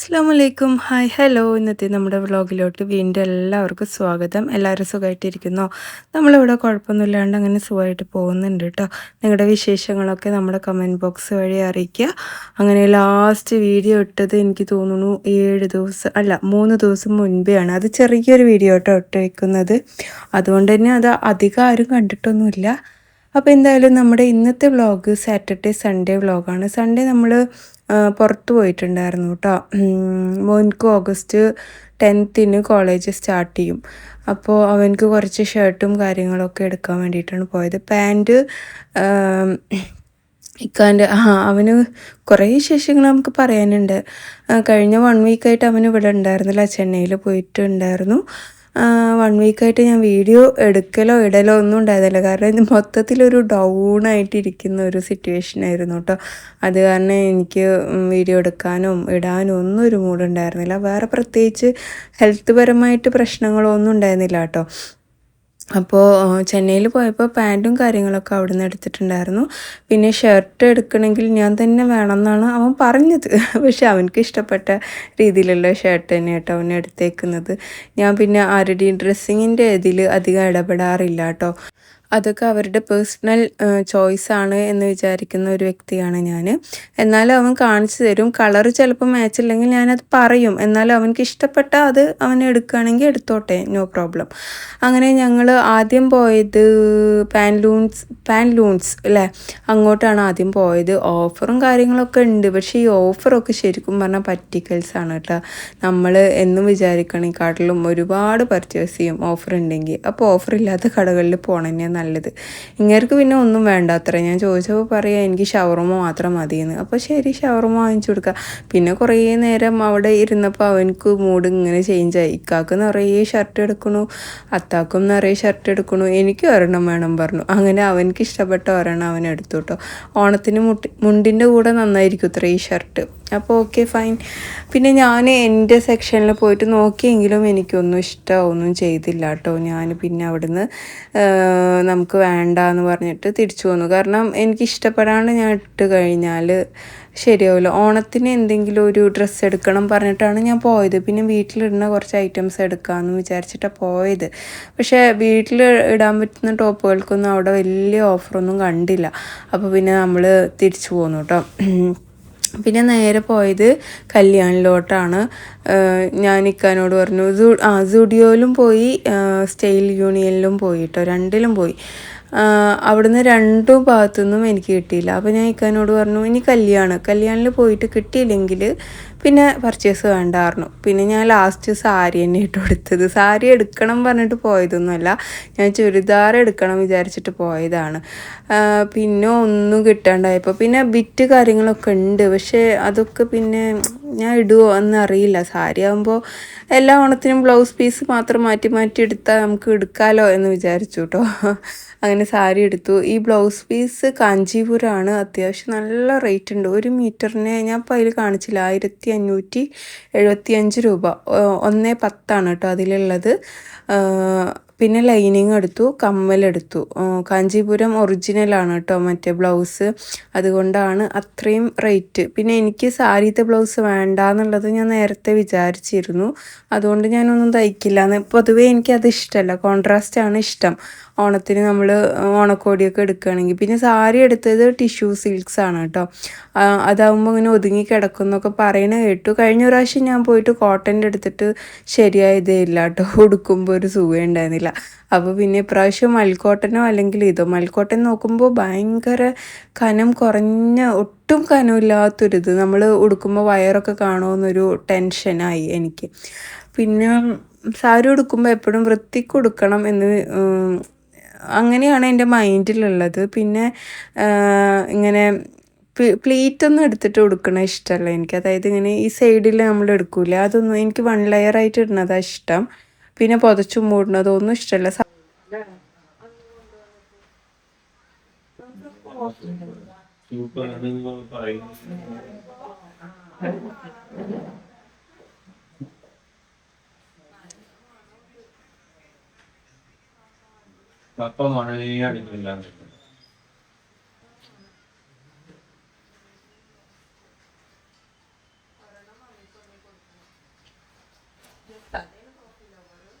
അസ്സലാമലൈക്കും. Hi hello. ഇന്നത്തെ നമ്മുടെ വ്ളോഗിലോട്ട് വീണ്ടും എല്ലാവർക്കും സ്വാഗതം. എല്ലാവരും സുഖമായിട്ടിരിക്കുന്നോ? നമ്മളിവിടെ കുഴപ്പമൊന്നുമില്ലാണ്ട് അങ്ങനെ സുഖമായിട്ട് പോകുന്നുണ്ട് കേട്ടോ. നിങ്ങളുടെ വിശേഷങ്ങളൊക്കെ നമ്മുടെ കമൻറ്റ് ബോക്സ് വഴി അറിയിക്കുക. അങ്ങനെ ലാസ്റ്റ് വീഡിയോ ഇട്ടത് എനിക്ക് തോന്നുന്നു 7 ദിവസം അല്ല 3 ദിവസം മുൻപെയാണ്. അത് ചെറിയൊരു വീഡിയോ കേട്ടോ ഇട്ടേക്കുന്നത്. അതുകൊണ്ട് തന്നെ അത് അധികം ആരും കണ്ടിട്ടൊന്നുമില്ല. അപ്പോൾ എന്തായാലും നമ്മുടെ ഇന്നത്തെ വ്ളോഗ് സാറ്റർഡേ സൺഡേ വ്ളോഗാണ്. സൺഡേ നമ്മൾ പുറത്ത് പോയിട്ടുണ്ടായിരുന്നു കേട്ടോ. മോൻക്ക് ഓഗസ്റ്റ് 10th കോളേജ് സ്റ്റാർട്ട് ചെയ്യും. അപ്പോൾ അവനക്ക് കുറച്ച് ഷർട്ടും കാര്യങ്ങളൊക്കെ എടുക്കാൻ വേണ്ടിയിട്ടാണ് പോയത്. പാൻറ്റ് ഇക്കാൻ്റെ അവന് കുറേ വിശേഷങ്ങൾ നമുക്ക് പറയാനുണ്ട്. കഴിഞ്ഞ 1 വീക്കായിട്ട് അവന് ഇവിടെ ഉണ്ടായിരുന്നില്ല, ചെന്നൈയിൽ പോയിട്ടുണ്ടായിരുന്നു. 1 വീക്കായിട്ട് ഞാൻ വീഡിയോ എടുക്കലോ ഇടലോ ഒന്നും ഉണ്ടായിരുന്നില്ല. കാരണം ഇത് മൊത്തത്തിലൊരു ഡൗൺ ആയിട്ടിരിക്കുന്ന ഒരു സിറ്റുവേഷൻ ആയിരുന്നു കേട്ടോ. അത് കാരണം എനിക്ക് വീഡിയോ എടുക്കാനും ഇടാനും ഒന്നും ഒരു മൂടുണ്ടായിരുന്നില്ല. വേറെ പ്രത്യേകിച്ച് ഹെൽത്ത് പരമായിട്ട് പ്രശ്നങ്ങളൊന്നും ഉണ്ടായിരുന്നില്ല കേട്ടോ. അപ്പോൾ ചെന്നൈയിൽ പോയപ്പോൾ പാൻറ്റും കാര്യങ്ങളൊക്കെ അവിടെ നിന്ന് എടുത്തിട്ടുണ്ടായിരുന്നു. പിന്നെ ഷർട്ട് എടുക്കണമെങ്കിൽ ഞാൻ തന്നെ വേണമെന്നാണ് അവൻ പറഞ്ഞത്. പക്ഷെ അവനക്ക് ഇഷ്ടപ്പെട്ട രീതിയിലുള്ള ഷർട്ട് തന്നെ കേട്ടോ അവൻ എടുത്തേക്കുന്നത്. ഞാൻ പിന്നെ ആരുടെയും ഡ്രസ്സിങ്ങിൻ്റെ ഇതിൽ അധികം ഇടപെടാറില്ല കേട്ടോ. അതൊക്കെ അവരുടെ പേഴ്സണൽ ചോയ്സാണ് എന്ന് വിചാരിക്കുന്ന ഒരു വ്യക്തിയാണ് ഞാൻ. എന്നാലും അവൻ കാണിച്ചു തരും. കളറ് ചിലപ്പോൾ മാച്ച് ഇല്ലെങ്കിൽ ഞാനത് പറയും. എന്നാലും അവനക്ക് ഇഷ്ടപ്പെട്ട അത് അവൻ എടുക്കുകയാണെങ്കിൽ എടുത്തോട്ടെ, നോ പ്രോബ്ലം. അങ്ങനെ ഞങ്ങൾ ആദ്യം പോയത് പാൻലൂൺസ് അല്ലേ, അങ്ങോട്ടാണ് ആദ്യം പോയത്. ഓഫറും കാര്യങ്ങളൊക്കെ ഉണ്ട്. പക്ഷേ ഈ ഓഫറൊക്കെ ശരിക്കും പറഞ്ഞാൽ പറ്റിക്കൽസാണ് കേട്ടോ. നമ്മൾ എന്നും വിചാരിക്കണേക്കാട്ടിലും ഒരുപാട് പർച്ചേസ് ചെയ്യും ഓഫർ ഉണ്ടെങ്കിൽ. അപ്പോൾ ഓഫർ ഇല്ലാത്ത കടകളിൽ പോകണം തന്നെയാണ് നല്ലത്. ഇങ്ങേർക്ക് പിന്നെ ഒന്നും വേണ്ട അത്ര. ഞാൻ ചോദിച്ചപ്പോൾ പറയാം എനിക്ക് ഷവർമ മാത്രം മതിയെന്ന്. അപ്പോൾ ശരി, ഷവർമ വാങ്ങിച്ചു കൊടുക്കുക. പിന്നെ കുറേ നേരം അവിടെ ഇരുന്നപ്പോൾ അവനക്ക് മൂഡ് ഇങ്ങനെ ചേഞ്ചായി. ഇക്കാക്ക് നിറയെ ഷർട്ട് എടുക്കണു, അത്താക്കും നിറയെ ഷർട്ട് എടുക്കണു, എനിക്ക് ഒരെണ്ണം വേണം പറഞ്ഞു. അങ്ങനെ അവനക്ക് ഇഷ്ടപ്പെട്ട ഒരെണ്ണം അവൻ എടുത്തു കേട്ടോ. ഓണത്തിന് മുണ്ടിൻ്റെ കൂടെ നന്നായിരിക്കും ഇത്ര ഈ ഷർട്ട്. അപ്പോൾ ഓക്കെ ഫൈൻ. പിന്നെ ഞാൻ എൻ്റെ സെക്ഷനിൽ പോയിട്ട് നോക്കിയെങ്കിലും എനിക്കൊന്നും ഇഷ്ടമൊന്നും ചെയ്തില്ല കേട്ടോ. ഞാൻ പിന്നെ അവിടുന്ന് നമുക്ക് വേണ്ട എന്ന് പറഞ്ഞിട്ട് തിരിച്ചു വന്നു. കാരണം എനിക്ക് ഇഷ്ടപ്പെടാണ്ട് ഞാൻ ഇട്ട് കഴിഞ്ഞാൽ ശരിയാവില്ല. ഓണത്തിന് എന്തെങ്കിലും ഒരു ഡ്രസ്സ് എടുക്കണം പറഞ്ഞിട്ടാണ് ഞാൻ പോയത്. പിന്നെ വീട്ടിലിടുന്ന കുറച്ച് ഐറ്റംസ് എടുക്കാമെന്ന് വിചാരിച്ചിട്ടാണ് പോയത്. പക്ഷേ വീട്ടിൽ ഇടാൻ പറ്റുന്ന ടോപ്പുകൾക്കൊന്നും അവിടെ വലിയ ഓഫറൊന്നും കണ്ടില്ല. അപ്പോൾ പിന്നെ നമ്മൾ തിരിച്ചു പോന്നു കേട്ടോ. പിന്നെ നേരെ പോയത് കല്യാണിലോട്ടാണ്. ഞാൻ ഇക്കാനോട് പറഞ്ഞു സുഡിയോയിലും പോയി സ്റ്റൈൽ യൂണിയനിലും പോയി കേട്ടോ. രണ്ടിലും പോയി. അവിടുന്ന് 2 ഭാഗത്തുനിന്നും എനിക്ക് കിട്ടിയില്ല. അപ്പോൾ ഞാൻ ഇക്കാനോട് പറഞ്ഞു ഇനി കല്യാണിൽ പോയിട്ട് കിട്ടിയില്ലെങ്കിൽ പിന്നെ പർച്ചേസ് വേണ്ടായിരുന്നു. പിന്നെ ഞാൻ ലാസ്റ്റ് സാരി തന്നെ ഇട്ട് കൊടുത്തത്. സാരി എടുക്കണം പറഞ്ഞിട്ട് പോയതൊന്നുമല്ല, ഞാൻ ചുരിദാർ എടുക്കണം വിചാരിച്ചിട്ട് പോയതാണ്. പിന്നെ ഒന്നും കിട്ടാണ്ടായപ്പോൾ പിന്നെ ബിറ്റ് കാര്യങ്ങളൊക്കെ ഉണ്ട്. പക്ഷേ അതൊക്കെ പിന്നെ ഞാൻ ഇടുമോ എന്നറിയില്ല. സാരി ആകുമ്പോൾ എല്ലാ ഓണത്തിനും ബ്ലൗസ് പീസ് മാത്രം മാറ്റി മാറ്റി എടുത്താൽ നമുക്ക് എടുക്കാമല്ലോ എന്ന് വിചാരിച്ചു കേട്ടോ. അങ്ങനെ സാരി എടുത്തു. ഈ ബ്ലൗസ് പീസ് കാഞ്ചീപുരമാണ്. അത്യാവശ്യം നല്ല റേറ്റ് ഉണ്ട്. 1 മീറ്ററിന് ഞാൻ ഇപ്പോൾ അതിൽ കാണിച്ചില്ല, 1575 രൂപ. 1.10 കേട്ടോ അതിലുള്ളത്. പിന്നെ ലൈനിങ് എടുത്തു, കമ്മലെടുത്തു. കാഞ്ചീപുരം ഒറിജിനലാണ് കേട്ടോ മറ്റേ ബ്ലൗസ്, അതുകൊണ്ടാണ് അത്രയും റേറ്റ്. പിന്നെ എനിക്ക് സാരിത്തെ ബ്ലൗസ് വേണ്ട എന്നുള്ളത് ഞാൻ നേരത്തെ വിചാരിച്ചിരുന്നു. അതുകൊണ്ട് ഞാനൊന്നും തയ്ക്കില്ല. പൊതുവേ എനിക്കത് ഇഷ്ടമല്ല, കോൺട്രാസ്റ്റാണ് ഇഷ്ടം ഓണത്തിന് നമ്മൾ ഓണക്കോടിയൊക്കെ എടുക്കുകയാണെങ്കിൽ. പിന്നെ സാരി എടുത്തത് ടിഷ്യൂ സിൽക്സ് ആണ് കേട്ടോ. അതാവുമ്പോൾ ഇങ്ങനെ ഒതുങ്ങി കിടക്കുന്നൊക്കെ പറയണ കേട്ടു. കഴിഞ്ഞ പ്രാവശ്യം ഞാൻ പോയിട്ട് കോട്ടൻ്റെ എടുത്തിട്ട് ശരിയായതേ ഇല്ല കേട്ടോ. ഉടുക്കുമ്പോൾ ഒരു സുഖം ഉണ്ടായിരുന്നില്ല. അപ്പോൾ പിന്നെ ഇപ്രാവശ്യം മൽക്കോട്ടനോ അല്ലെങ്കിൽ ഇതോ. മൽക്കോട്ടൻ നോക്കുമ്പോൾ ഭയങ്കര കനം കുറഞ്ഞ, ഒട്ടും കനമില്ലാത്തൊരിത്. നമ്മൾ ഉടുക്കുമ്പോൾ വയറൊക്കെ കാണുമെന്നൊരു ടെൻഷനായി എനിക്ക്. പിന്നെ സാരി ഉടുക്കുമ്പോൾ എപ്പോഴും വൃത്തിക്ക് ഉടുക്കണം എന്ന് അങ്ങനെയാണ് എൻ്റെ മൈൻഡിലുള്ളത്. പിന്നെ ഇങ്ങനെ പ്ലീറ്റൊന്നും എടുത്തിട്ട് ഉടുക്കണ ഇഷ്ടമല്ല എനിക്ക്. അതായത് ഇങ്ങനെ ഈ സൈഡിൽ നമ്മൾ എടുക്കൂല, അതൊന്നും എനിക്ക് 1 ലെയറായിട്ട് ഇടുന്നതാണ് ഇഷ്ടം. പിന്നെ പുതച്ചു മൂടുന്നതൊന്നും ഇഷ്ടമല്ല. അപ്പം മഴയേ അടിക്കില്ല.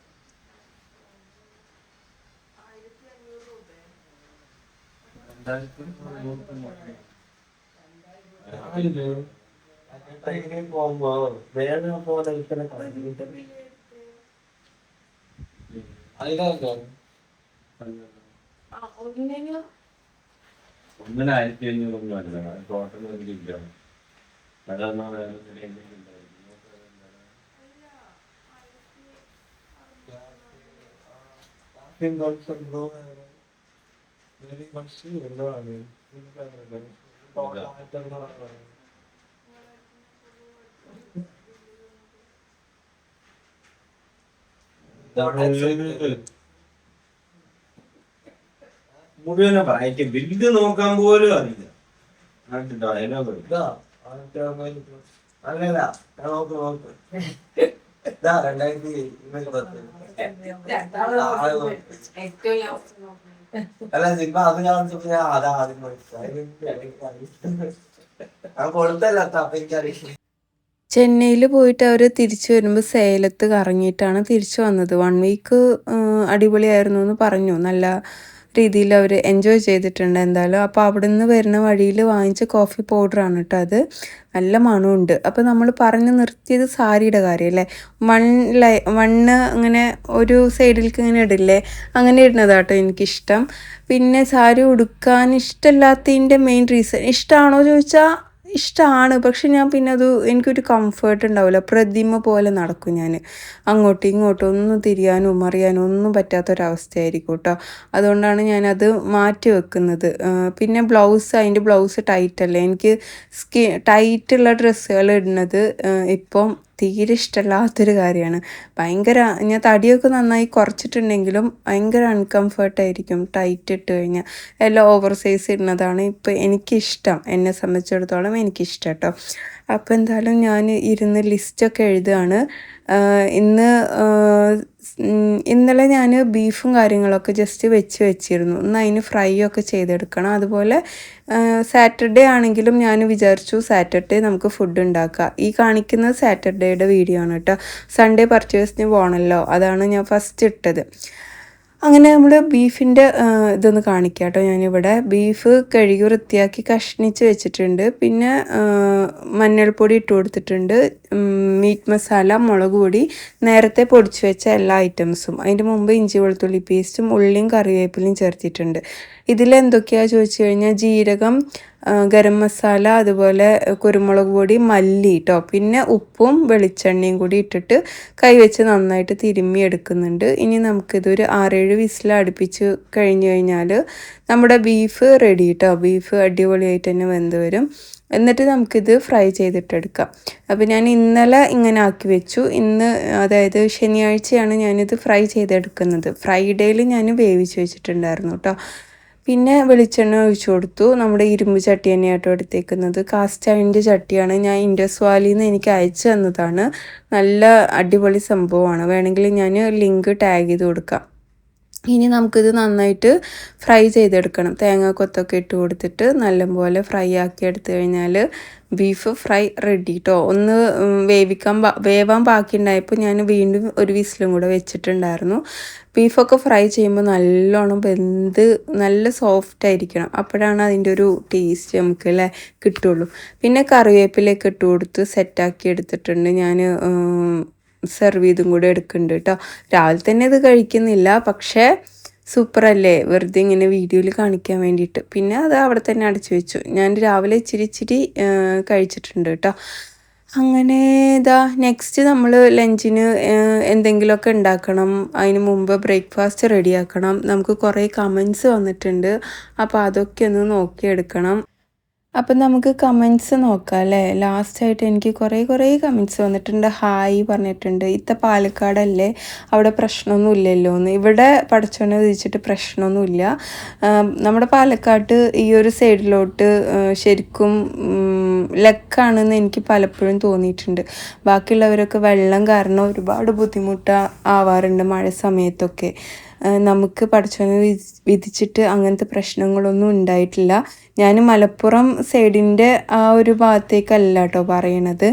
പോകുമ്പോ വേറെ പോലെ ഒന്നിന് 1500 അല്ല ടോട്ടൽ ഇല്ല അതാണ് മുഴുവനെ വായിക്കും ബില്ല് നോക്കാൻ പോലും അറിയില്ല ഡയലോഗ് അല്ലല്ല നോക്ക് നോക്ക് 2010 അല്ല സിനിമ അത് കാണിച്ചപ്പോ ഞാൻ അതാ ആദ്യം കൊടുത്തല്ല അപ്പൊ എനിക്കറിയില്ല. ചെന്നൈയിൽ പോയിട്ട് അവർ തിരിച്ചു വരുമ്പോൾ സേലത്ത് കറങ്ങിയിട്ടാണ് തിരിച്ചു വന്നത്. 1 വീക്ക് അടിപൊളിയായിരുന്നു എന്ന് പറഞ്ഞു. നല്ല രീതിയിൽ അവർ എൻജോയ് ചെയ്തിട്ടുണ്ട് എന്തായാലും. അപ്പോൾ അവിടെ നിന്ന് വരുന്ന വഴിയിൽ വാങ്ങിച്ച കോഫി പൗഡറാണ് കേട്ടോ അത്. നല്ല മണമുണ്ട്. അപ്പോൾ നമ്മൾ പറഞ്ഞു നിർത്തിയത് സാരിയുടെ കാര്യമല്ലേ, വണ്ണ് അങ്ങനെ ഒരു സൈഡിലേക്ക് ഇങ്ങനെ ഇടില്ലേ, അങ്ങനെ ഇടുന്നതാട്ടോ എനിക്കിഷ്ടം. പിന്നെ സാരി ഉടുക്കാൻ ഇഷ്ടമില്ലാത്തതിൻ്റെ മെയിൻ റീസൺ, ഇഷ്ടമാണോ ചോദിച്ചാൽ ഇഷ്ടമാണ്, പക്ഷെ ഞാൻ പിന്നെ എനിക്കൊരു കംഫേർട്ട് ഉണ്ടാവില്ല. പ്രതിമ പോലെ നടക്കും ഞാൻ, അങ്ങോട്ടും ഇങ്ങോട്ടും ഒന്നും തിരിയാനും മറിയാനും ഒന്നും പറ്റാത്തൊരവസ്ഥയായിരിക്കും കേട്ടോ. അതുകൊണ്ടാണ് ഞാനത് മാറ്റി വെക്കുന്നത്. പിന്നെ അതിൻ്റെ ബ്ലൗസ് ടൈറ്റല്ലേ, എനിക്ക് ടൈറ്റുള്ള ഡ്രസ്സുകൾ ഇടുന്നത് ഇപ്പം തീരെ ഇഷ്ടമില്ലാത്തൊരു കാര്യമാണ്. ഞാൻ തടിയൊക്കെ നന്നായി കുറച്ചിട്ടുണ്ടെങ്കിലും ഭയങ്കര അൺകംഫർട്ടായിരിക്കും ടൈറ്റ് ഇട്ട് കഴിഞ്ഞാൽ. എല്ലാം ഓവർ സൈസ് ഇടുന്നതാണ് ഇപ്പം എനിക്കിഷ്ടം, എന്നെ സംബന്ധിച്ചിടത്തോളം എനിക്കിഷ്ടം കേട്ടോ. അപ്പോൾ എന്തായാലും ഞാൻ ഇരുന്ന് ലിസ്റ്റൊക്കെ എഴുതുകയാണ്. ഇന്നലെ ഞാൻ ബീഫും കാര്യങ്ങളൊക്കെ ജസ്റ്റ് വെച്ചിരുന്നു. ഇന്ന് അതിന് ഫ്രൈ ഒക്കെ ചെയ്തെടുക്കണം. അതുപോലെ സാറ്റർഡേ ആണെങ്കിലും ഞാൻ വിചാരിച്ചു സാറ്റർഡേ നമുക്ക് ഫുഡ് ഉണ്ടാക്കാം. ഈ കാണിക്കുന്നത് സാറ്റർഡേയുടെ വീഡിയോ ആണ് കേട്ടോ. സൺഡേ പർച്ചേസിന് പോകണമല്ലോ, അതാണ് ഞാൻ ഫസ്റ്റ് ഇട്ടത്. അങ്ങനെ നമ്മൾ ബീഫിൻ്റെ ഇതൊന്ന് കാണിക്കാം കേട്ടോ. ഞാനിവിടെ ബീഫ് കഴുകി വൃത്തിയാക്കി കഷ്ണിച്ച് വെച്ചിട്ടുണ്ട്. പിന്നെ മഞ്ഞൾപ്പൊടി ഇട്ട് കൊടുത്തിട്ടുണ്ട്, മീറ്റ് മസാല, മുളക് പൊടി, നേരത്തെ പൊടിച്ച് വെച്ച എല്ലാ ഐറ്റംസും. അതിൻ്റെ മുമ്പ് ഇഞ്ചി വെളുത്തുള്ളി പേസ്റ്റും ഉള്ളിയും കറിവേപ്പിലയും ചേർത്തിട്ടുണ്ട്. ഇതിലെന്തൊക്കെയാണെന്ന് ചോദിച്ചു കഴിഞ്ഞാൽ ജീരകം, ഗരം മസാല, അതുപോലെ കുരുമുളക് പൊടി, മല്ലി കേട്ടോ. പിന്നെ ഉപ്പും വെളിച്ചെണ്ണയും കൂടി ഇട്ടിട്ട് കൈവച്ച് നന്നായിട്ട് തിരുമ്മി എടുക്കുന്നുണ്ട്. ഇനി നമുക്കിതൊരു 6-7 വിസിൽ അടുപ്പിച്ച് കഴിഞ്ഞ് കഴിഞ്ഞാൽ നമ്മുടെ ബീഫ് റെഡി കേട്ടോ. ബീഫ് അടിപൊളിയായിട്ട് തന്നെ വെന്ത് വരും. എന്നിട്ട് നമുക്കിത് ഫ്രൈ ചെയ്തിട്ടെടുക്കാം. അപ്പോൾ ഞാൻ ഇന്നലെ ഇങ്ങനെ ആക്കി വെച്ചു. അതായത് ശനിയാഴ്ചയാണ് ഞാനിത് ഫ്രൈ ചെയ്തെടുക്കുന്നത്. ഫ്രൈഡേയിൽ ഞാൻ വേവിച്ച് വെച്ചിട്ടുണ്ടായിരുന്നു കേട്ടോ. പിന്നെ വെളിച്ചെണ്ണ ഒഴിച്ചു കൊടുത്തു. നമ്മുടെ ഇരുമ്പ് ചട്ടി തന്നെയാട്ടോ എടുത്തേക്കുന്നത്. കാസ്റ്റ് അയണിൻ്റെ ചട്ടിയാണ്, ഞാൻ ഇൻഡസ് വാലിയിൽ നിന്ന് എനിക്ക് അയച്ചു തന്നതാണ്. നല്ല അടിപൊളി സംഭവമാണ്, വേണമെങ്കിൽ ഞാൻ ലിങ്ക് ടാഗ് ചെയ്ത് കൊടുക്കാം. ഇനി നമുക്കിത് നന്നായിട്ട് ഫ്രൈ ചെയ്തെടുക്കണം. തേങ്ങാക്കൊത്തൊക്കെ ഇട്ട് കൊടുത്തിട്ട് നല്ലപോലെ ഫ്രൈ ആക്കി എടുത്തു കഴിഞ്ഞാൽ ബീഫ് ഫ്രൈ റെഡി കേട്ടോ. ഒന്ന് വേവാൻ ബാക്കിയുണ്ടായപ്പോൾ ഞാൻ വീണ്ടും ഒരു വിസിലും കൂടെ വെച്ചിട്ടുണ്ടായിരുന്നു. ബീഫൊക്കെ ഫ്രൈ ചെയ്യുമ്പോൾ നല്ലോണം വെന്ത് നല്ല സോഫ്റ്റ് ആയിരിക്കണം, അപ്പോഴാണ് അതിൻ്റെ ഒരു ടേസ്റ്റ് നമുക്ക് കിട്ടുള്ളൂ. പിന്നെ കറിവേപ്പിലൊക്കെ ഇട്ട് കൊടുത്ത് സെറ്റാക്കി എടുത്തിട്ടുണ്ട്. ഞാൻ സെർവ് ചെയ്തും കൂടെ എടുക്കുന്നുണ്ട് കേട്ടോ. രാവിലെ തന്നെ ഇത് കഴിക്കുന്നില്ല, പക്ഷേ സൂപ്പറല്ലേ, വെറുതെ ഇങ്ങനെ വീഡിയോയിൽ കാണിക്കാൻ വേണ്ടിയിട്ട്. പിന്നെ അത് അവിടെ തന്നെ അടച്ചു വെച്ചു. ഞാൻ രാവിലെ ഇച്ചിരി കഴിച്ചിട്ടുണ്ട് കേട്ടോ. അങ്ങനെ നെക്സ്റ്റ് നമ്മൾ ലഞ്ചിന് എന്തെങ്കിലുമൊക്കെ ഉണ്ടാക്കണം. അതിന് മുമ്പ് ബ്രേക്ക്ഫാസ്റ്റ് റെഡിയാക്കണം. നമുക്ക് കുറേ കമൻസ് വന്നിട്ടുണ്ട്, അപ്പോൾ അതൊക്കെ ഒന്ന് നോക്കിയെടുക്കണം. അപ്പം നമുക്ക് കമൻസ് നോക്കാം അല്ലേ. ലാസ്റ്റായിട്ട് എനിക്ക് കുറേ കമൻസ് വന്നിട്ടുണ്ട്. ഹായ് പറഞ്ഞിട്ടുണ്ട്. പാലക്കാടല്ലേ, അവിടെ പ്രശ്നമൊന്നും ഇല്ലല്ലോ എന്ന്. ഇവിടെ പടച്ചോനെ വിധിച്ചിട്ട് പ്രശ്നമൊന്നുമില്ല. നമ്മുടെ പാലക്കാട്ട് ഈ ഒരു സൈഡിലോട്ട് ശരിക്കും ലക്കാണെന്ന് എനിക്ക് പലപ്പോഴും തോന്നിയിട്ടുണ്ട്. ബാക്കിയുള്ളവരൊക്കെ വെള്ളം കാരണം ഒരുപാട് ആവാറുണ്ട് മഴ സമയത്തൊക്കെ. നമുക്ക് പടച്ചോനെ വിധിച്ചിട്ട് അങ്ങനത്തെ പ്രശ്നങ്ങളൊന്നും ഉണ്ടായിട്ടില്ല. ഞാൻ മലപ്പുറം സൈഡിൻ്റെ ആ ഒരു ഭാഗത്തേക്കല്ല കേട്ടോ പറയണത്.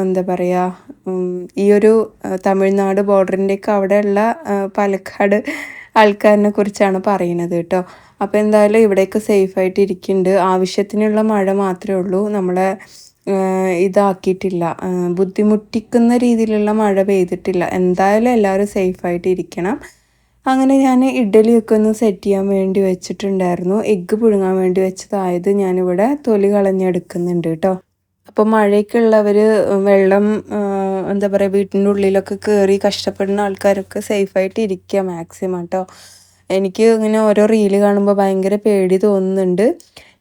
എന്താ പറയുക, ഈ ഒരു തമിഴ്നാട് ബോർഡറിൻ്റെയൊക്കെ അവിടെയുള്ള പാലക്കാട് ആൾക്കാരിനെ കുറിച്ചാണ് പറയുന്നത് കേട്ടോ. അപ്പോൾ എന്തായാലും ഇവിടെയൊക്കെ സേഫായിട്ട് ഇരിക്കുന്നുണ്ട്. ആവശ്യത്തിനുള്ള മഴ മാത്രമേ ഉള്ളൂ, നമ്മളെ ഇതാക്കിയിട്ടില്ല, ബുദ്ധിമുട്ടിക്കുന്ന രീതിയിലുള്ള മഴ പെയ്തിട്ടില്ല. എന്തായാലും എല്ലാവരും സേഫായിട്ട് ഇരിക്കണം. അങ്ങനെ ഞാൻ ഇഡ്ഡലിയൊക്കെ ഒന്ന് സെറ്റ് ചെയ്യാൻ വേണ്ടി വെച്ചിട്ടുണ്ടായിരുന്നു. എഗ്ഗ് പുഴുങ്ങാൻ വേണ്ടി വെച്ചതായത് ഞാനിവിടെ തൊലി കളഞ്ഞെടുക്കുന്നുണ്ട് കേട്ടോ. അപ്പോൾ മഴയൊക്കെ ഉള്ളവർ വെള്ളം എന്താ പറയുക വീട്ടിൻ്റെ ഉള്ളിലൊക്കെ കയറി കഷ്ടപ്പെടുന്ന ആൾക്കാരൊക്കെ സേഫായിട്ട് ഇരിക്കുക മാക്സിമം കേട്ടോ. എനിക്ക് ഇങ്ങനെ ഓരോ റീല് കാണുമ്പോൾ ഭയങ്കര പേടി തോന്നുന്നുണ്ട്.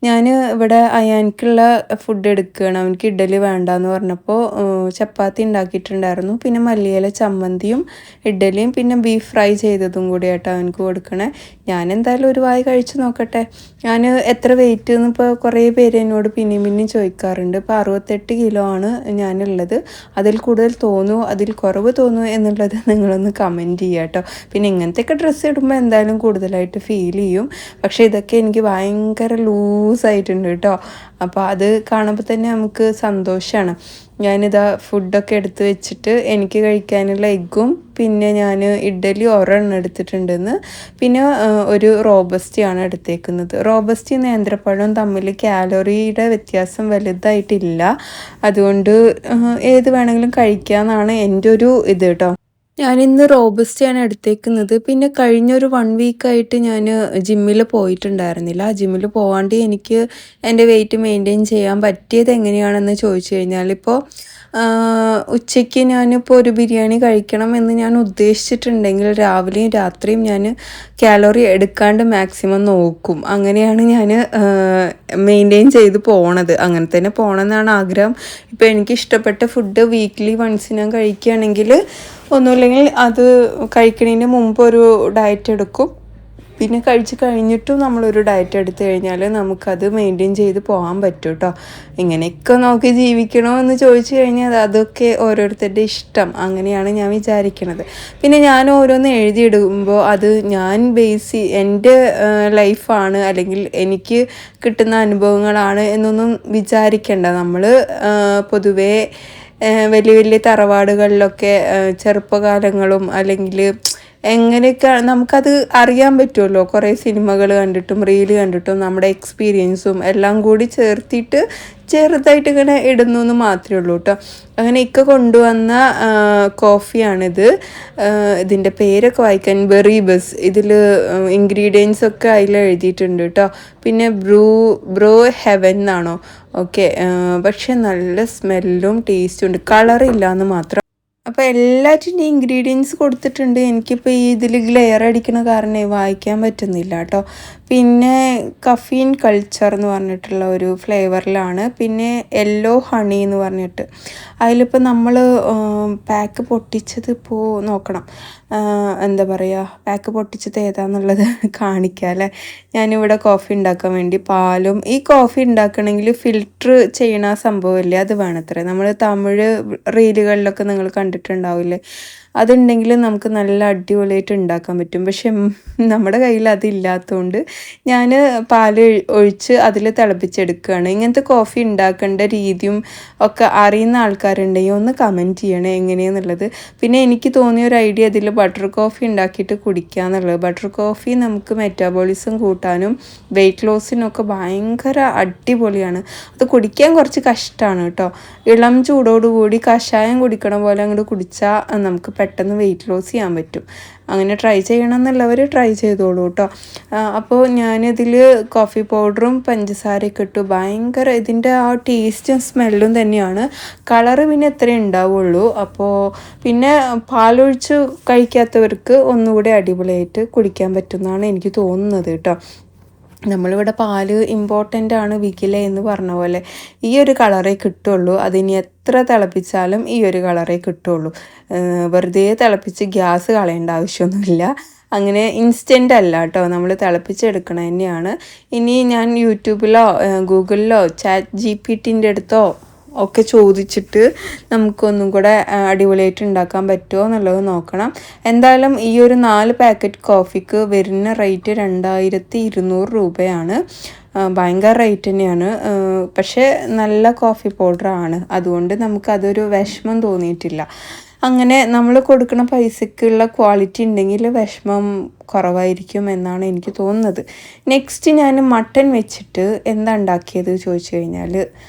ഞാൻ ഇവിടെ അയാൻക്കുള്ള ഫുഡ് എടുക്കുകയാണ്. അവനക്ക് ഇഡ്ഡലി വേണ്ടാന്ന് പറഞ്ഞപ്പോൾ ചപ്പാത്തി ഉണ്ടാക്കിയിട്ടുണ്ടായിരുന്നു. പിന്നെ മല്ലിയില ചമ്മന്തിയും ഇഡ്ഡലിയും പിന്നെ ബീഫ് ഫ്രൈ ചെയ്തതും കൂടിയായിട്ട് അവനക്ക് കൊടുക്കണേ. ഞാൻ എന്തായാലും ഒരു വായി കഴിച്ച് നോക്കട്ടെ. ഞാൻ എത്ര വെയിറ്റ് എന്ന് ഇപ്പോൾ കുറേ പേര് എന്നോട് പിന്നെയും ചോദിക്കാറുണ്ട്. ഇപ്പോൾ 68 കിലോ ആണ് ഞാനുള്ളത്. അതിൽ കൂടുതൽ തോന്നുമോ അതിൽ കുറവ് തോന്നുമോ എന്നുള്ളത് നിങ്ങളൊന്ന് കമൻറ്റ് ചെയ്യുക കേട്ടോ. പിന്നെ ഇങ്ങനത്തെയൊക്കെ ഡ്രസ്സ് ഇടുമ്പോൾ എന്തായാലും കൂടുതലായിട്ട് ഫീൽ ചെയ്യും. പക്ഷേ ഇതൊക്കെ എനിക്ക് ഭയങ്കര ലൂസായിട്ടുണ്ട് കേട്ടോ. അപ്പോൾ അത് കാണുമ്പോൾ തന്നെ നമുക്ക് സന്തോഷമാണ്. ഞാനിതാ ഫുഡൊക്കെ എടുത്ത് വെച്ചിട്ട് എനിക്ക് കഴിക്കാനുള്ള എഗ്ഗും പിന്നെ ഞാൻ ഇഡ്ഡലി ഒരെണ്ണം എടുത്തിട്ടുണ്ടെന്ന്, പിന്നെ ഒരു റോബസ്റ്റിയാണ് എടുത്തേക്കുന്നത്. റോബസ്റ്റി നേന്ത്രപ്പഴവും തമ്മിൽ കാലറിയുടെ വ്യത്യാസം വലുതായിട്ടില്ല, അതുകൊണ്ട് ഏത് വേണമെങ്കിലും കഴിക്കാമെന്നാണ് എൻ്റെ ഒരു ഇത് കേട്ടോ. ഞാനിന്ന് റോബസ്റ്റിയാണ് എടുത്തേക്കുന്നത്. പിന്നെ കഴിഞ്ഞൊരു 1 വീക്കായിട്ട് ഞാൻ ജിമ്മിൽ പോയിട്ടുണ്ടായിരുന്നില്ല. ജിമ്മിൽ പോവാണ്ട് എനിക്ക് എൻ്റെ വെയിറ്റ് മെയിൻറ്റെയിൻ ചെയ്യാൻ പറ്റിയത് എങ്ങനെയാണെന്ന് ചോദിച്ചു കഴിഞ്ഞാൽ, ഇപ്പോൾ ഉച്ചയ്ക്ക് ഞാനിപ്പോൾ ഒരു ബിരിയാണി കഴിക്കണം എന്ന് ഞാൻ ഉദ്ദേശിച്ചിട്ടുണ്ടെങ്കിൽ രാവിലെയും രാത്രിയും ഞാൻ കാലറി എടുക്കാണ്ട് മാക്സിമം നോക്കും. അങ്ങനെയാണ് ഞാൻ മെയിൻറ്റെയിൻ ചെയ്ത് പോണത്. അങ്ങനെ തന്നെ പോകണമെന്നാണ് ആഗ്രഹം. ഇപ്പോൾ എനിക്ക് ഇഷ്ടപ്പെട്ട ഫുഡ് വീക്ക്ലി വൺസ് ഞാൻ കഴിക്കുകയാണെങ്കിൽ ഒന്നുമില്ലെങ്കിൽ അത് കഴിക്കുന്നതിന് മുമ്പ് ഒരു ഡയറ്റ് എടുക്കും. പിന്നെ കഴിച്ച് കഴിഞ്ഞിട്ടും നമ്മളൊരു ഡയറ്റ് എടുത്തു കഴിഞ്ഞാൽ നമുക്കത് മെയിൻറ്റെയിൻ ചെയ്ത് പോകാൻ പറ്റും കേട്ടോ. ഇങ്ങനെയൊക്കെ നോക്കി ജീവിക്കണമെന്ന് ചോദിച്ചു കഴിഞ്ഞാൽ അതൊക്കെ ഓരോരുത്തരുടെ ഇഷ്ടം, അങ്ങനെയാണ് ഞാൻ വിചാരിക്കണത്. പിന്നെ ഞാൻ ഓരോന്ന് എഴുതിയിടുമ്പോൾ അത് ഞാൻ എൻ്റെ ലൈഫാണ് അല്ലെങ്കിൽ എനിക്ക് കിട്ടുന്ന അനുഭവങ്ങളാണ് എന്നൊന്നും വിചാരിക്കേണ്ട. നമ്മൾ പൊതുവേ വലിയ വലിയ തറവാടുകളിലൊക്കെ ചെറുപ്പകാലങ്ങളും അല്ലെങ്കിൽ എങ്ങനെയൊക്കെ നമുക്കത് അറിയാൻ പറ്റുമല്ലോ. കുറേ സിനിമകൾ കണ്ടിട്ടും റീല് കണ്ടിട്ടും നമ്മുടെ എക്സ്പീരിയൻസും എല്ലാം കൂടി ചേർത്തിട്ട് ചെറുതായിട്ട് ഇങ്ങനെ ഇടുന്നു എന്ന് മാത്രമേ ഉള്ളൂ കേട്ടോ. അങ്ങനെ ഇക്ക കൊണ്ടുവന്ന കോഫിയാണിത്. ഇതിൻ്റെ പേരൊക്കെ വായിക്കാൻ ബെറീബസ്, ഇതിൽ ഇൻഗ്രീഡിയൻസ് ഒക്കെ അതിൽ എഴുതിയിട്ടുണ്ട് കേട്ടോ. പിന്നെ ബ്രോ ഹെവൻ എന്നാണോ, ഓക്കെ. പക്ഷെ നല്ല സ്മെല്ലും ടേസ്റ്റും ഉണ്ട്, കളറില്ല എന്ന് മാത്രം. അപ്പോൾ എല്ലാറ്റിൻ്റെ ഇൻഗ്രീഡിയൻസ് കൊടുത്തിട്ടുണ്ട്. എനിക്കിപ്പോൾ ഈ ഇതിൽ ഗ്ലെയർ അടിക്കണ കാരണം വായിക്കാൻ പറ്റുന്നില്ല കേട്ടോ. പിന്നെ കഫീൻ കൾച്ചർ എന്ന് പറഞ്ഞിട്ടുള്ള ഒരു ഫ്ലേവറിലാണ്. പിന്നെ യെല്ലോ ഹണി എന്ന് പറഞ്ഞിട്ട് അതിലിപ്പോൾ നമ്മൾ പാക്ക് പൊട്ടിച്ചത് ഇപ്പോൾ നോക്കണം, എന്താ പറയുക, പാക്ക് പൊട്ടിച്ചത് ഏതാണെന്നുള്ളത് കാണിക്കാം അല്ലേ. ഞാനിവിടെ കോഫി ഉണ്ടാക്കാൻ വേണ്ടി പാലും, ഈ കോഫി ഉണ്ടാക്കണമെങ്കിൽ ഫിൽറ്റർ ചെയ്യണ സംഭവമില്ലേ അത് വേണത്രേ. നമ്മൾ തമിഴ് റീലുകളിലൊക്കെ നിങ്ങൾ കണ്ടിട്ടുണ്ടാവില്ലേ, അതുണ്ടെങ്കിൽ നമുക്ക് നല്ല അടിപൊളിയായിട്ട് ഉണ്ടാക്കാൻ പറ്റും. പക്ഷെ നമ്മുടെ കയ്യിൽ അതില്ലാത്തതുകൊണ്ട് ഞാൻ പാല് ഒഴിച്ച് അതിൽ തിളപ്പിച്ചെടുക്കുകയാണ്. ഇങ്ങനത്തെ കോഫി ഉണ്ടാക്കേണ്ട രീതിയും ഒക്കെ അറിയുന്ന ആൾക്കാരുണ്ടെങ്കിൽ ഒന്ന് കമൻറ്റ് ചെയ്യണേ എങ്ങനെയാണെന്നുള്ളത്. പിന്നെ എനിക്ക് തോന്നിയ ഒരു ഐഡിയ ഇതിൽ ബട്ടർ കോഫി ഉണ്ടാക്കിയിട്ട് കുടിക്കുക എന്നുള്ളത്. ബട്ടർ കോഫി നമുക്ക് മെറ്റാബോളിസം കൂട്ടാനും വെയിറ്റ് ലോസിനൊക്കെ ഭയങ്കര അടിപൊളിയാണ്. അത് കുടിക്കാൻ കുറച്ച് കഷ്ടമാണ് കേട്ടോ. ഇളം ചൂടോടുകൂടി കഷായം കുടിക്കണ പോലെ അങ്ങോട്ട് കുടിച്ചാൽ നമുക്ക് പെട്ടെന്ന് വെയിറ്റ് ലോസ് ചെയ്യാൻ പറ്റും. അങ്ങനെ ട്രൈ ചെയ്യണം എന്നുള്ളവർ ട്രൈ ചെയ്തോളൂ കേട്ടോ. അപ്പോൾ ഞാനിതിൽ കോഫി പൗഡറും പഞ്ചസാരയൊക്കെ ഇട്ടു. ഭയങ്കര ഇതിൻ്റെ ആ ടേസ്റ്റും സ്മെല്ലും തന്നെയാണ്. കളറ് പിന്നെ എത്രയേ ഉണ്ടാവുള്ളൂ. അപ്പോൾ പിന്നെ പാലൊഴിച്ച് കഴിക്കാത്തവർക്ക് ഒന്നുകൂടി അടിപൊളിയായിട്ട് കുടിക്കാൻ പറ്റുമെന്നാണ് എനിക്ക് തോന്നുന്നത് കേട്ടോ. നമ്മളിവിടെ പാല് ഇമ്പോർട്ടൻ്റ് ആണ് വികില എന്ന് പറഞ്ഞ പോലെ ഈ ഒരു കളറേ കിട്ടുള്ളൂ. അതിനി എത്ര തിളപ്പിച്ചാലും ഈ ഒരു കളറേ കിട്ടുള്ളൂ. വെറുതെ തിളപ്പിച്ച് ഗ്യാസ് കളയേണ്ട ആവശ്യമൊന്നുമില്ല. അങ്ങനെ ഇൻസ്റ്റൻ്റ് അല്ല കേട്ടോ, നമ്മൾ തിളപ്പിച്ചെടുക്കണ തന്നെയാണ്. ഇനി ഞാൻ യൂട്യൂബിലോ ഗൂഗിളിലോ ChatGPT അടുത്തോ ഒക്കെ ചോദിച്ചിട്ട് നമുക്കൊന്നും കൂടെ അടിപൊളിയായിട്ട് ഉണ്ടാക്കാൻ പറ്റുമോ എന്നുള്ളത് നോക്കണം. എന്തായാലും ഈ ഒരു 4 പാക്കറ്റ് കോഫിക്ക് വരുന്ന റേറ്റ് 2200 രൂപയാണ്. ഭയങ്കര റേറ്റ് തന്നെയാണ്. പക്ഷേ നല്ല കോഫി പൗഡറാണ്, അതുകൊണ്ട് നമുക്കതൊരു വിഷമം തോന്നിയിട്ടില്ല. അങ്ങനെ നമ്മൾ കൊടുക്കുന്ന പൈസക്കുള്ള ക്വാളിറ്റി ഉണ്ടെങ്കിൽ വിഷമം കുറവായിരിക്കും എന്നാണ് എനിക്ക് തോന്നുന്നത്. നെക്സ്റ്റ് ഞാൻ മട്ടൻ വെച്ചിട്ട് എന്താ ഉണ്ടാക്കിയത് ചോദിച്ചു കഴിഞ്ഞാൽ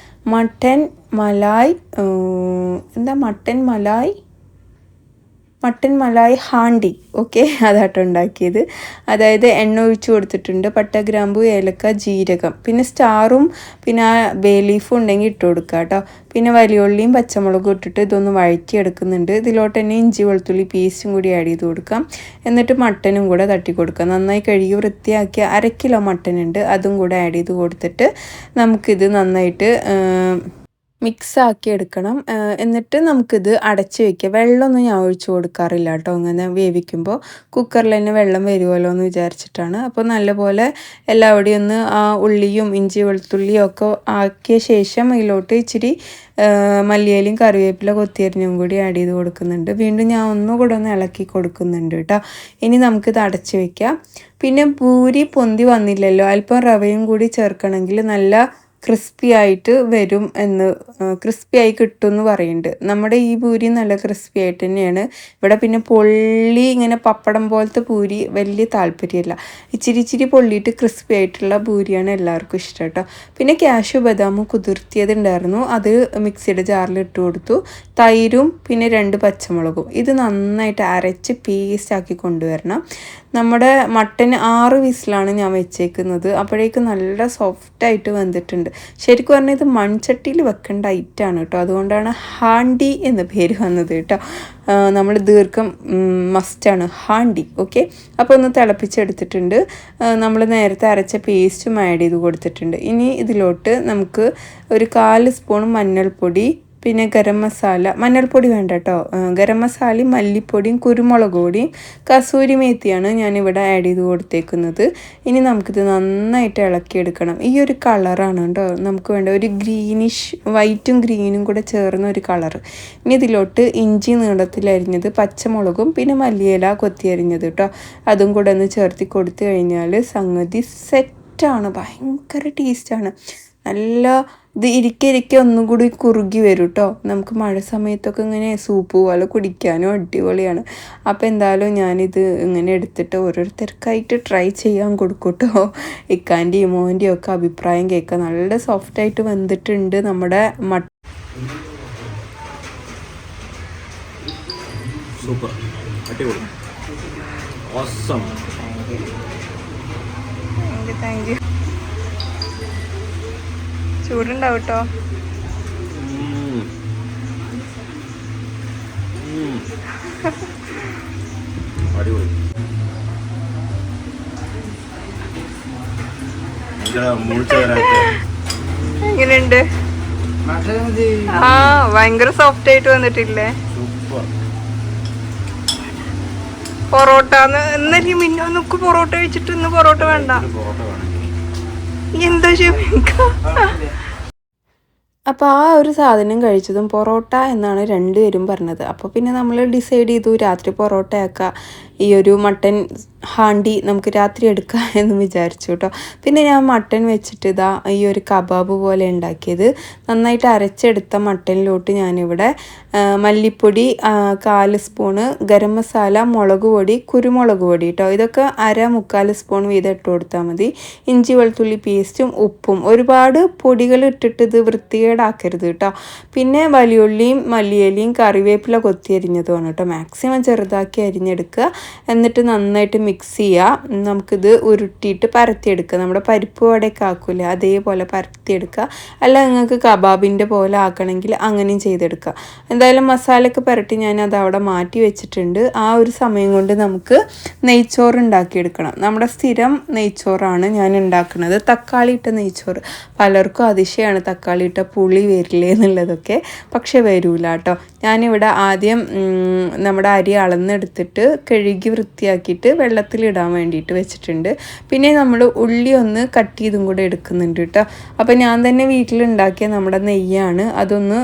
mutton malai mutton malai handi, okay, അതാട്ടോ ഉണ്ടാക്കിയത്. അതായത് എണ്ണ ഒഴിച്ച് കൊടുത്തിട്ടുണ്ട്, പട്ട ഗ്രാമ്പു ഏലക്ക ജീരകം, പിന്നെ സ്റ്റാറും പിന്നെ ബേ ലീഫും ഉണ്ടെങ്കിൽ ഇട്ട് കൊടുക്കുക കേട്ടോ. പിന്നെ വലിയുള്ളിയും പച്ചമുളകും ഇട്ടിട്ട് ഇതൊന്ന് വഴറ്റിയെടുക്കുന്നുണ്ട്. ഇതിലോട്ട് തന്നെ ഇഞ്ചി വെളുത്തുള്ളി പേസ്റ്റും കൂടി ആഡ് ചെയ്ത് കൊടുക്കാം. എന്നിട്ട് മട്ടനും കൂടെ തട്ടി കൊടുക്കാം. നന്നായി കഴുകി വൃത്തിയാക്കിയ 1/2 കിലോ മട്ടൻ ഉണ്ട്, അതും കൂടെ ആഡ് ചെയ്ത് കൊടുത്തിട്ട് നമുക്കിത് നന്നായിട്ട് മിക്സാക്കി എടുക്കണം. എന്നിട്ട് നമുക്കിത് അടച്ച് വയ്ക്കുക. വെള്ളമൊന്നും ഞാൻ ഒഴിച്ച് കൊടുക്കാറില്ല കേട്ടോ. അങ്ങനെ വേവിക്കുമ്പോൾ കുക്കറിൽ തന്നെ വെള്ളം വരുമല്ലോ എന്ന് വിചാരിച്ചിട്ടാണ്. അപ്പോൾ നല്ലപോലെ എല്ലാവിടെയും ഒന്ന് ആ ഉള്ളിയും ഇഞ്ചി വെളുത്തുള്ളിയും ഒക്കെ ആക്കിയ ശേഷം ഇതിലോട്ട് ഇച്ചിരി മല്ലിയിലയും കറിവേപ്പില കൊത്തിയരിഞ്ഞും കൂടി ആഡ് ചെയ്ത് കൊടുക്കുന്നുണ്ട്. വീണ്ടും ഞാൻ ഒന്നുകൂടെ ഒന്ന് ഇളക്കി കൊടുക്കുന്നുണ്ട് കേട്ടോ. ഇനി നമുക്കിത് അടച്ച് വയ്ക്കാം. പിന്നെ പൂരി പൊന്തി വന്നില്ലല്ലോ, അല്പം റവയും കൂടി ചേർക്കണമെങ്കിൽ നല്ല ക്രിസ്പി ആയിട്ട് വരും എന്ന്, ക്രിസ്പി ആയി കിട്ടും എന്ന് പറയുന്നുണ്ട്. നമ്മുടെ ഈ പൂരി നല്ല ക്രിസ്പി ആയിട്ട് തന്നെയാണ്. ഇവിടെ പിന്നെ പൊള്ളി ഇങ്ങനെ പപ്പടം പോലത്തെ പൂരി വലിയ താല്പര്യമില്ല. ഇച്ചിരി പൊള്ളിയിട്ട് ക്രിസ്പി ആയിട്ടുള്ള പൂരിയാണ് എല്ലാവർക്കും ഇഷ്ടം കേട്ടോ. പിന്നെ കാഷ്യൂ ബദാമും കുതിർത്തിയത് ഉണ്ടായിരുന്നു, അത് മിക്സിയുടെ ജാറിൽ ഇട്ട് കൊടുത്തു. തൈരും പിന്നെ 2 പച്ചമുളകും, ഇത് നന്നായിട്ട് അരച്ച് പേസ്റ്റാക്കി കൊണ്ടുവരണം. നമ്മുടെ മട്ടൻ 6 വിസിലാണ് ഞാൻ വെച്ചേക്കുന്നത്. അപ്പോഴേക്കും നല്ല സോഫ്റ്റായിട്ട് വന്നിട്ടുണ്ട്. ശരിക്കും പറഞ്ഞാൽ ഇത് മൺചട്ടിയിൽ വെക്കേണ്ട ഐറ്റാണ് കേട്ടോ. അതുകൊണ്ടാണ് ഹാണ്ടി എന്ന പേര് വന്നത് കേട്ടോ. നമ്മൾ ദീർഘം മസ്റ്റാണ് ഹാണ്ടി, ഓക്കെ. അപ്പോൾ ഒന്ന് തിളപ്പിച്ചെടുത്തിട്ടുണ്ട്. നമ്മൾ നേരത്തെ അരച്ച പേസ്റ്റും ആഡ് ചെയ്ത് കൊടുത്തിട്ടുണ്ട്. ഇനി ഇതിലോട്ട് നമുക്ക് ഒരു 1/4 സ്പൂൺ മഞ്ഞൾപ്പൊടി, പിന്നെ ഗരം മസാല, മഞ്ഞൾപ്പൊടി വേണ്ട കേട്ടോ, ഗരം മസാലയും മല്ലിപ്പൊടിയും കുരുമുളക് പൊടിയും കസൂരി മേത്തിയാണ് ഞാനിവിടെ ആഡ് ചെയ്ത് കൊടുത്തേക്കുന്നത്. ഇനി നമുക്കിത് നന്നായിട്ട് ഇളക്കിയെടുക്കണം. ഈ ഒരു കളറാണ് കേട്ടോ നമുക്ക് വേണ്ട, ഒരു ഗ്രീനിഷ്, വൈറ്റും ഗ്രീനും കൂടെ ചേർന്ന ഒരു കളറ്. ഇനി ഇതിലോട്ട് ഇഞ്ചി നീളത്തിലരിഞ്ഞത്, പച്ചമുളകും പിന്നെ മല്ലിയില കൊത്തിയരിഞ്ഞത് കേട്ടോ, അതും കൂടെ ഒന്ന് ചേർത്തി കൊടുത്തു കഴിഞ്ഞാൽ സംഗതി സെറ്റാണ്. ഭയങ്കര ടേസ്റ്റാണ്. നല്ല ഇത് ഇരിക്കെ ഒന്നും കൂടി കുറുകി വരും കേട്ടോ. നമുക്ക് മഴ സമയത്തൊക്കെ ഇങ്ങനെ സൂപ്പ് പോലെ കുടിക്കാനും അടിപൊളിയാണ്. അപ്പോൾ എന്തായാലും ഞാനിത് ഇങ്ങനെ എടുത്തിട്ട് ഓരോരുത്തർക്കായിട്ട് ട്രൈ ചെയ്യാൻ കൊടുക്കും കേട്ടോ. ഇക്കാൻ്റെയും മോൻ്റെയും ഒക്കെ അഭിപ്രായം കേൾക്കാം. നല്ല സോഫ്റ്റായിട്ട് വന്നിട്ടുണ്ട് നമ്മുടെ സൂപ്പർ, അടിപൊളി, ഓസം. Thank you. ചൂടുണ്ടാവും കേട്ടോ. അടിപൊളി. എങ്ങനെയുണ്ട്? ആ, ഭയങ്കര സോഫ്റ്റ് ആയിട്ട് വന്നിട്ടില്ലേ? പൊറോട്ടന്ന് എന്നല്ലേ മിന്നോ നോക്ക് പൊറോട്ട കഴിച്ചിട്ട് ഇന്ന് പൊറോട്ട വേണ്ട എന്താ ഷെമിക്ക. അപ്പോൾ ആ ഒരു സാധനം കഴിച്ചതും പൊറോട്ട എന്നാണ് രണ്ടുപേരും പറഞ്ഞത്. അപ്പോൾ പിന്നെ നമ്മൾ ഡിസൈഡ് ചെയ്തു രാത്രി പൊറോട്ട ആക്കാം, ഈ ഒരു മട്ടൻ ഹാണ്ടി നമുക്ക് രാത്രി എടുക്കാം എന്ന് വിചാരിച്ചു കേട്ടോ. പിന്നെ ഞാൻ മട്ടൻ വെച്ചിട്ട് ഇതാ ഈ ഒരു കബാബ് പോലെ ഉണ്ടാക്കിയത്. നന്നായിട്ട് അരച്ചെടുത്ത മട്ടനിലോട്ട് ഞാനിവിടെ മല്ലിപ്പൊടി 1/4 സ്പൂണ്, ഗരം മസാല, മുളക് പൊടി, കുരുമുളക് പൊടി കേട്ടോ, ഇതൊക്കെ 1/4 സ്പൂൺ വീതം ഇട്ട് കൊടുത്താൽ മതി. ഇഞ്ചി വെളുത്തുള്ളി പേസ്റ്റും ഉപ്പും. ഒരുപാട് പൊടികൾ ഇട്ടിട്ട് ഇത് വൃത്തികേടാക്കരുത് കേട്ടോ. പിന്നെ വലിയുള്ളിയും മല്ലിയിലയും കറിവേപ്പില കൊത്തി അരിഞ്ഞതുമാണ് കേട്ടോ. മാക്സിമം ചെറുതാക്കി അരിഞ്ഞെടുക്കുക. എന്നിട്ട് നന്നായിട്ട് മിക്സ് ചെയ്യുക. നമുക്കിത് ഉരുട്ടിയിട്ട് പരത്തിയെടുക്കുക. നമ്മുടെ പരിപ്പ് വടയൊക്കെ ആക്കൂലേ അതേപോലെ പരത്തിയെടുക്കുക. അല്ല നിങ്ങൾക്ക് കബാബിൻ്റെ പോലെ ആക്കണമെങ്കിൽ അങ്ങനെയും ചെയ്തെടുക്കുക. എന്തായാലും മസാലയൊക്കെ പുരട്ടി ഞാനത് അവിടെ മാറ്റി വെച്ചിട്ടുണ്ട്. ആ ഒരു സമയം കൊണ്ട് നമുക്ക് നെയ്ച്ചോറ് ഉണ്ടാക്കിയെടുക്കണം. നമ്മുടെ സ്ഥിരം നെയ്ച്ചോറാണ് ഞാൻ ഉണ്ടാക്കുന്നത്, തക്കാളി ഇട്ട നെയ്ച്ചോറ്. പലർക്കും അതിശയമാണ് തക്കാളി ഇട്ട പുളി വരില്ലേ എന്നുള്ളതൊക്കെ, പക്ഷെ വരൂല കേട്ടോ. ഞാനിവിടെ ആദ്യം നമ്മുടെ അരി അളന്നെടുത്തിട്ട് കഴുകി വൃത്തിയാക്കിയിട്ട് വെള്ളത്തിലിടാൻ വേണ്ടിയിട്ട് വെച്ചിട്ടുണ്ട്. പിന്നെ നമ്മൾ ഉള്ളി ഒന്ന് കട്ട് ചെയ്തും കൂടെ എടുക്കുന്നുണ്ട് കേട്ടോ. അപ്പോൾ ഞാൻ തന്നെ വീട്ടിലുണ്ടാക്കിയ നമ്മുടെ നെയ്യാണ്, അതൊന്ന്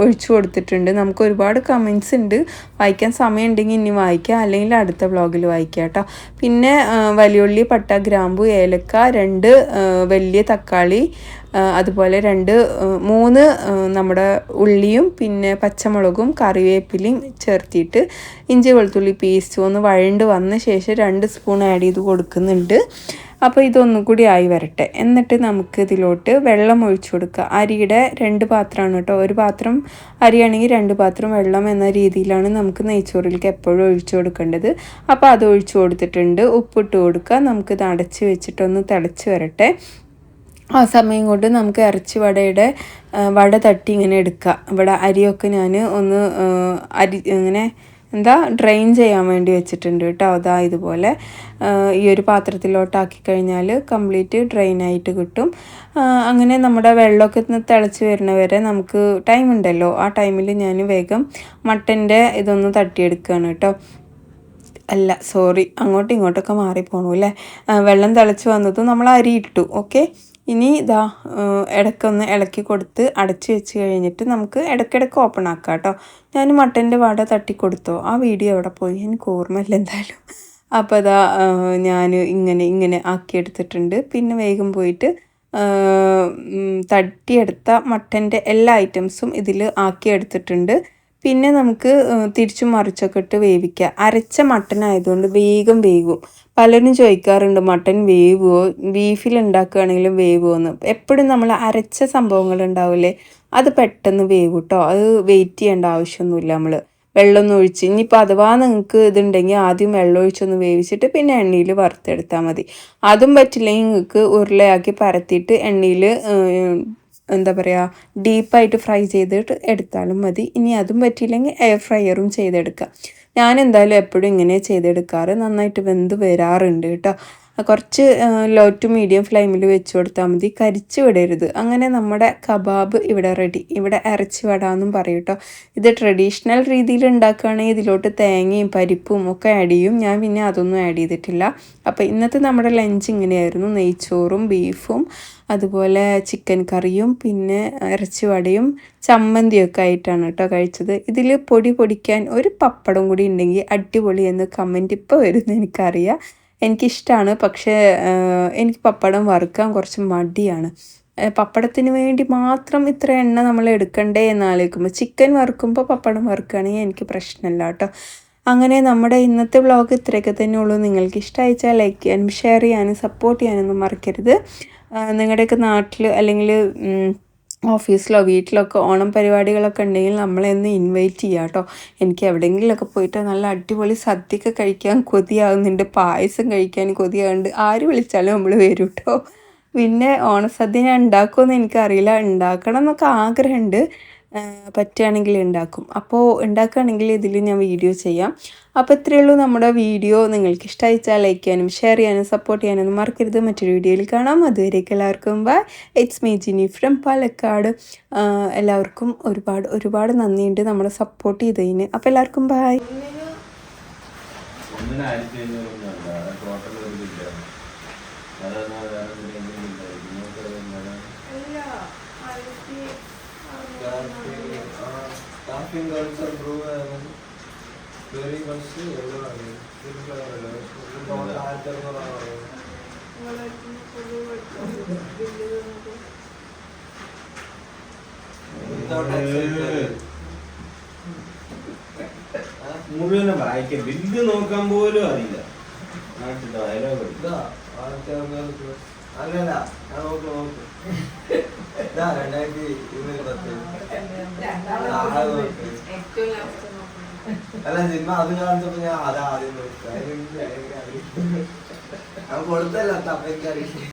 ഒഴിച്ചു കൊടുത്തിട്ടുണ്ട്. നമുക്ക് ഒരുപാട് കമൻസ് ഉണ്ട്, വായിക്കാൻ സമയം ഉണ്ടെങ്കിൽ ഇനി വായിക്കാം, അല്ലെങ്കിൽ അടുത്ത വ്ളോഗിൽ വായിക്കാം കേട്ടോ. പിന്നെ വലിയുള്ളി, പട്ട, ഗ്രാമ്പു, ഏലക്ക, 2 വലിയ തക്കാളി, അതുപോലെ 3 നമ്മുടെ ഉള്ളിയും പിന്നെ പച്ചമുളകും കറിവേപ്പിലയും ചേർത്തിട്ട് ഇഞ്ചി വെളുത്തുള്ളി പേസ്റ്റ് ഒന്ന് വഴണ്ട് വന്ന ശേഷം 2 സ്പൂൺ ആഡ് ചെയ്ത് കൊടുക്കുന്നുണ്ട്. അപ്പോൾ ഇതൊന്നും കൂടി ആയി വരട്ടെ. എന്നിട്ട് നമുക്ക് ഇതിലോട്ട് വെള്ളം ഒഴിച്ചു കൊടുക്കുക. അരിയുടെ 2 പാത്രമാണ് കേട്ടോ. ഒരു പാത്രം അരിയാണെങ്കിൽ 2 പാത്രം വെള്ളം എന്ന രീതിയിലാണ് നമുക്ക് നെയ്ച്ചോറിലേക്ക് എപ്പോഴും ഒഴിച്ചു കൊടുക്കേണ്ടത്. അപ്പോൾ അത് ഒഴിച്ചു കൊടുത്തിട്ടുണ്ട്. ഉപ്പിട്ട് കൊടുക്കുക. നമുക്കിത് അടച്ച് വെച്ചിട്ടൊന്ന് തിളച്ച് വരട്ടെ. ആ സമയം കൊണ്ട് നമുക്ക് ഇറച്ചി വട തട്ടി ഇങ്ങനെ എടുക്കുക. ഇവിടെ അരിയൊക്കെ ഞാൻ ഒന്ന് ഇങ്ങനെ ഡ്രെയിൻ ചെയ്യാൻ വേണ്ടി വെച്ചിട്ടുണ്ട് കേട്ടോ. അതാ ഇതുപോലെ ഈ ഒരു പാത്രത്തിലോട്ടാക്കി കഴിഞ്ഞാൽ കംപ്ലീറ്റ് ഡ്രെയിൻ ആയിട്ട് കിട്ടും. അങ്ങനെ നമ്മുടെ വെള്ളമൊക്കെ തിളച്ച് വരുന്ന വരെ നമുക്ക് ടൈം ഉണ്ടല്ലോ. ആ ടൈമിൽ ഞാൻ വേഗം മട്ടൻ്റെ ഇതൊന്ന് തട്ടിയെടുക്കുകയാണ് കേട്ടോ. അല്ല സോറി, അങ്ങോട്ടും ഇങ്ങോട്ടൊക്കെ മാറിപ്പോണു അല്ലേ. വെള്ളം തിളച്ച് വന്നതും നമ്മൾ അരി ഇട്ടു. ഓക്കെ, ഇനി ഇതാ ഇടയ്ക്കൊന്ന് ഇളക്കി കൊടുത്ത് അടച്ച് വെച്ച് കഴിഞ്ഞിട്ട് നമുക്ക് ഇടയ്ക്കിടയ്ക്ക് ഓപ്പൺ ആക്കാം കേട്ടോ. ഞാൻ മട്ടൻ്റെ വട തട്ടിക്കൊടുത്തോ, ആ വീഡിയോ എവിടെ പോയി എനിക്ക് ഓർമ്മയില്ല എന്തായാലും. അപ്പോൾ അതാ ഞാൻ ഇങ്ങനെ ആക്കിയെടുത്തിട്ടുണ്ട്. പിന്നെ വേഗം പോയിട്ട് തട്ടിയെടുത്ത മട്ടൻ്റെ എല്ലാ ഐറ്റംസും ഇതിൽ ആക്കിയെടുത്തിട്ടുണ്ട്. പിന്നെ നമുക്ക് തിരിച്ചും മറിച്ചൊക്കെ ഇട്ട് വേവിക്കുക. അരച്ച മട്ടൻ ആയതുകൊണ്ട് വേഗം വേവും. പലരും ചോദിക്കാറുണ്ട് മട്ടൻ വേവുമോ, ബീഫിൽ ഉണ്ടാക്കുകയാണെങ്കിലും വേവുമോ എന്ന്. എപ്പോഴും നമ്മൾ അരച്ച സംഭവങ്ങൾ ഉണ്ടാവില്ലേ, അത് പെട്ടെന്ന് വേവും കേട്ടോ. അത് വെയിറ്റ് ചെയ്യേണ്ട ആവശ്യമൊന്നുമില്ല. നമ്മൾ വെള്ളമൊന്നും ഒഴിച്ച്, ഇനിയിപ്പോൾ അഥവാ നിങ്ങൾക്ക് ഇതുണ്ടെങ്കിൽ ആദ്യം വെള്ളം ഒഴിച്ചൊന്ന് വേവിച്ചിട്ട് പിന്നെ എണ്ണയിൽ വറുത്തെടുത്താൽ മതി. അതും പറ്റില്ലെങ്കിൽ നിങ്ങൾക്ക് ഉരുളയാക്കി പരത്തിയിട്ട് എണ്ണയിൽ ഡീപ്പായിട്ട് ഫ്രൈ ചെയ്തിട്ട് എടുത്താലും മതി. ഇനി അതും പറ്റിയില്ലെങ്കിൽ എയർ ഫ്രയറും ചെയ്തെടുക്കാം. ഞാൻ എന്തായാലും എപ്പോഴും ഇങ്ങനെ ചെയ്തെടുക്കാറ്. നന്നായിട്ട് വെന്ത് വരാറുണ്ട് കേട്ടോ. കുറച്ച് ലോ ടു മീഡിയം ഫ്ലെയിമിൽ വെച്ച് കൊടുത്താൽ മതി, കരിച്ച് വിടരുത്. അങ്ങനെ നമ്മുടെ കബാബ് ഇവിടെ റെഡി. ഇവിടെ ഇറച്ചി വട എന്നും പറയും കേട്ടോ. ഇത് ട്രഡീഷണൽ രീതിയിൽ ഉണ്ടാക്കുകയാണെങ്കിൽ ഇതിലോട്ട് തേങ്ങയും പരിപ്പും ഒക്കെ ആഡ് ചെയ്യും. ഞാൻ പിന്നെ അതൊന്നും ആഡ് ചെയ്തിട്ടില്ല. അപ്പോൾ ഇന്നത്തെ നമ്മുടെ ലഞ്ച് ഇങ്ങനെയായിരുന്നു. നെയ്ച്ചോറും ബീഫും അതുപോലെ ചിക്കൻ കറിയും പിന്നെ ഇറച്ചി വടയും ചമ്മന്തിയൊക്കെ ആയിട്ടാണ് കേട്ടോ കഴിച്ചത്. ഇതിൽ പൊടിക്കാൻ ഒരു പപ്പടം കൂടി ഉണ്ടെങ്കിൽ അടിപൊളി എന്ന് കമൻറ്റ് ഇപ്പോൾ വരുന്നു എനിക്കറിയാം. എനിക്കിഷ്ടമാണ്, പക്ഷേ എനിക്ക് പപ്പടം വറുക്കാൻ കുറച്ച് മടിയാണ്. പപ്പടത്തിന് വേണ്ടി മാത്രം ഇത്ര എണ്ണ നമ്മൾ എടുക്കണ്ടേ എന്നാലോചിക്കുമ്പോൾ ചിക്കൻ വറുക്കുമ്പോൾ പപ്പടം വറുക്കുകയാണെങ്കിൽ എനിക്ക് പ്രശ്നമില്ല കേട്ടോ. അങ്ങനെ നമ്മുടെ ഇന്നത്തെ വ്ളോഗ് ഇത്രയൊക്കെ തന്നെ ഉള്ളൂ. നിങ്ങൾക്ക് ഇഷ്ടമായിച്ചാൽ ലൈക്ക് ചെയ്യാനും ഷെയർ ചെയ്യാനും സപ്പോർട്ട് ചെയ്യാനൊന്നും മറക്കരുത്. നിങ്ങളുടെയൊക്കെ നാട്ടിൽ അല്ലെങ്കിൽ ഓഫീസിലോ വീട്ടിലൊക്കെ ഓണം പരിപാടികളൊക്കെ ഉണ്ടെങ്കിൽ നമ്മളെന്ന് ഇൻവൈറ്റ് ചെയ്യാം കേട്ടോ. എനിക്ക് എവിടെയെങ്കിലുമൊക്കെ പോയിട്ട് നല്ല അടിപൊളി സദ്യയൊക്കെ കഴിക്കാൻ കൊതിയാകുന്നുണ്ട്, പായസം കഴിക്കാൻ കൊതിയാകുന്നുണ്ട്. ആര് വിളിച്ചാലും നമ്മൾ വരും കേട്ടോ. പിന്നെ ഓണസദ്യ ഞാൻ ഉണ്ടാക്കുമെന്ന് എനിക്കറിയില്ല, ഉണ്ടാക്കണം എന്നൊക്കെ ആഗ്രഹമുണ്ട്. പറ്റുകയാണെങ്കിൽ ഉണ്ടാക്കും. അപ്പോൾ ഉണ്ടാക്കുകയാണെങ്കിൽ ഇതിൽ ഞാൻ വീഡിയോ ചെയ്യാം. അപ്പോൾ ഇത്രയേ ഉള്ളൂ നമ്മുടെ വീഡിയോ. നിങ്ങൾക്ക് ഇഷ്ടമായിച്ചാൽ ലൈക്ക് ചെയ്യാനും ഷെയർ ചെയ്യാനും സപ്പോർട്ട് ചെയ്യാനൊന്നും മറക്കരുത്. മറ്റൊരു വീഡിയോയിൽ കാണാം. അതുവരേക്കും എല്ലാവർക്കും bye. It's me Jini from Palakkad. എല്ലാവർക്കും ഒരുപാട് നന്ദിയുണ്ട് നമ്മളെ സപ്പോർട്ട് ചെയ്തതിന്. അപ്പോൾ എല്ലാവർക്കും ബൈ. Very much മുഴുവൻ വായിക്കാൻ ബില്ല് നോക്കാൻ പോലും അറിയില്ല. ഡയലോഗ് അല്ലല്ല നോക്ക് 2010 അല്ല സിനിമ അത് കാണിച്ചപ്പോ ഞാൻ അതാദ്യം കൊടുത്തല്ല. അപ്പൊ എനിക്കറിയില്ല.